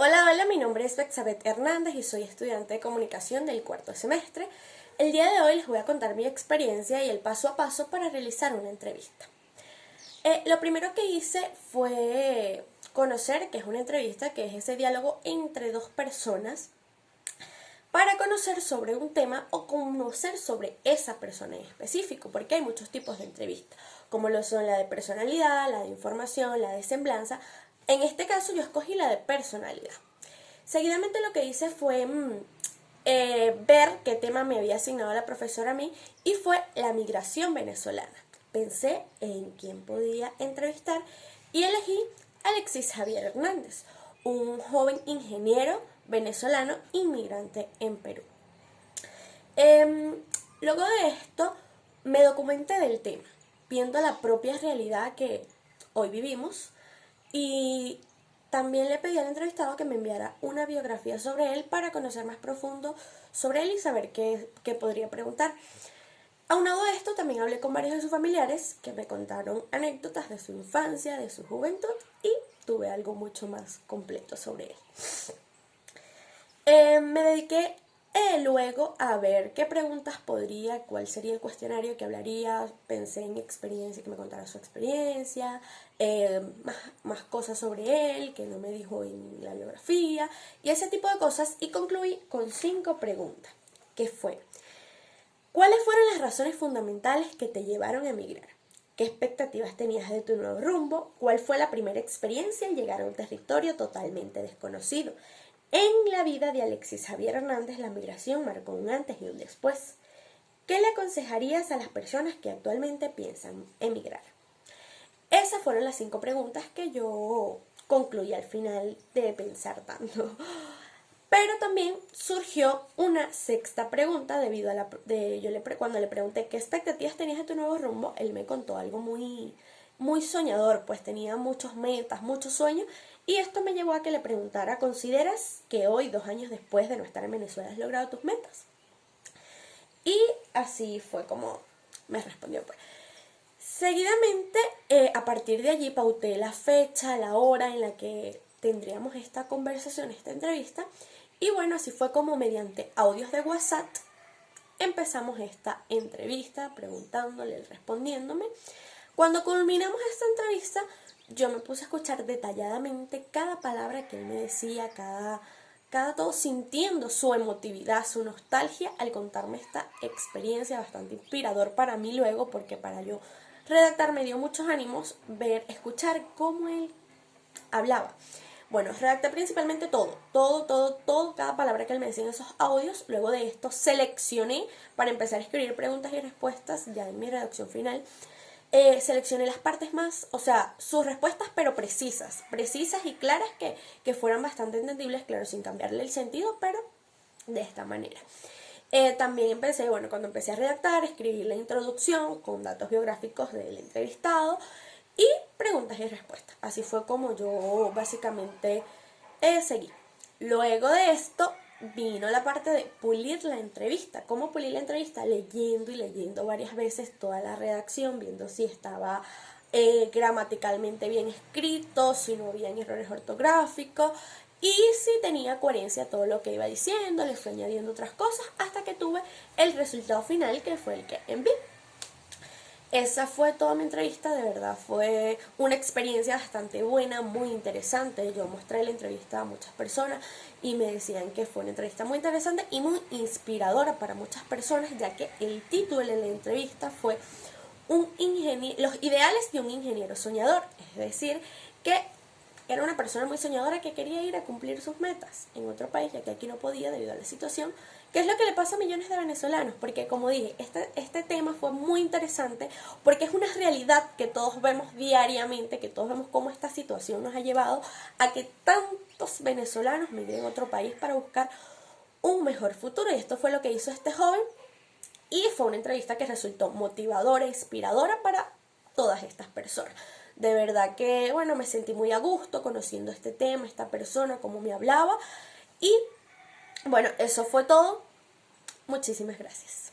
Hola, hola, mi nombre es Bexabeth Hernández y soy estudiante de comunicación del cuarto semestre. El día de hoy les voy a contar mi experiencia y el paso a paso para realizar una entrevista. Lo primero que hice fue conocer qué es una entrevista, que es ese diálogo entre dos personas para conocer sobre un tema o conocer sobre esa persona en específico, porque hay muchos tipos de entrevistas, como lo son la de personalidad, la de información, la de semblanza. En este caso yo escogí la de personalidad. Seguidamente lo que hice fue ver qué tema me había asignado la profesora a mí y fue la migración venezolana. Pensé en quién podía entrevistar y elegí a Alexis Javier Hernández, un joven ingeniero venezolano inmigrante en Perú. Luego de esto me documenté del tema, viendo la propia realidad que hoy vivimos y también le pedí al entrevistado que me enviara una biografía sobre él para conocer más profundo sobre él y saber qué podría preguntar. Aunado a esto, también hablé con varios de sus familiares que me contaron anécdotas de su infancia, de su juventud y tuve algo mucho más completo sobre él. Me dediqué luego a ver qué preguntas podría, cuál sería el cuestionario que hablaría, pensé en experiencia, que me contara su experiencia, más cosas sobre él que no me dijo en la biografía y ese tipo de cosas y concluí con 5 preguntas, que fue: ¿cuáles fueron las razones fundamentales que te llevaron a emigrar? ¿Qué expectativas tenías de tu nuevo rumbo? ¿Cuál fue la primera experiencia en llegar a un territorio totalmente desconocido? En la vida de Alexis Javier Hernández, la migración marcó un antes y un después. ¿Qué le aconsejarías a las personas que actualmente piensan emigrar? Esas fueron las 5 preguntas que yo concluí al final de pensar tanto. Pero también surgió una sexta pregunta debido a cuando le pregunté qué expectativas tenías de tu nuevo rumbo, él me contó algo muy soñador, pues tenía muchos metas, muchos sueños, y esto me llevó a que le preguntara: ¿consideras que hoy, 2 años después de no estar en Venezuela, has logrado tus metas? Y así fue como me respondió, pues. Seguidamente, a partir de allí pauté la fecha, la hora en la que tendríamos esta conversación, esta entrevista, y bueno, así fue como mediante audios de WhatsApp empezamos esta entrevista, preguntándole, él respondiéndome. Cuando culminamos esta entrevista, yo me puse a escuchar detalladamente cada palabra que él me decía, cada todo, sintiendo su emotividad, su nostalgia al contarme esta experiencia bastante inspirador para mí luego, porque para yo redactar me dio muchos ánimos escuchar cómo él hablaba. Bueno, redacté principalmente todo, cada palabra que él me decía en esos audios. Luego de esto seleccioné para empezar a escribir preguntas y respuestas ya en mi redacción final. Seleccioné las partes más, o sea, sus respuestas pero precisas y claras que fueran bastante entendibles, claro, sin cambiarle el sentido, pero de esta manera. También empecé, bueno, cuando empecé a redactar, escribí la introducción con datos biográficos del entrevistado y preguntas y respuestas. Así fue como yo básicamente seguí. Luego de esto vino la parte de pulir la entrevista. ¿Cómo pulir la entrevista? Leyendo y leyendo varias veces toda la redacción, viendo si estaba gramaticalmente bien escrito, si no había errores ortográficos y si tenía coherencia todo lo que iba diciendo. Le fui añadiendo otras cosas hasta que tuve el resultado final, que fue el que envié. Esa fue toda mi entrevista, de verdad fue una experiencia bastante buena, muy interesante. Yo mostré la entrevista a muchas personas y me decían que fue una entrevista muy interesante y muy inspiradora para muchas personas, ya que el título de la entrevista fue los ideales de un ingeniero soñador, es decir, que era una persona muy soñadora que quería ir a cumplir sus metas en otro país, ya que aquí no podía debido a la situación, que es lo que le pasa a millones de venezolanos, porque como dije, este tema fue muy interesante porque es una realidad que todos vemos diariamente, que todos vemos cómo esta situación nos ha llevado a que tantos venezolanos migren a otro país para buscar un mejor futuro, y esto fue lo que hizo este joven, y fue una entrevista que resultó motivadora, inspiradora para todas estas personas. De verdad que, bueno, me sentí muy a gusto conociendo este tema, esta persona, cómo me hablaba. Y, bueno, eso fue todo. Muchísimas gracias.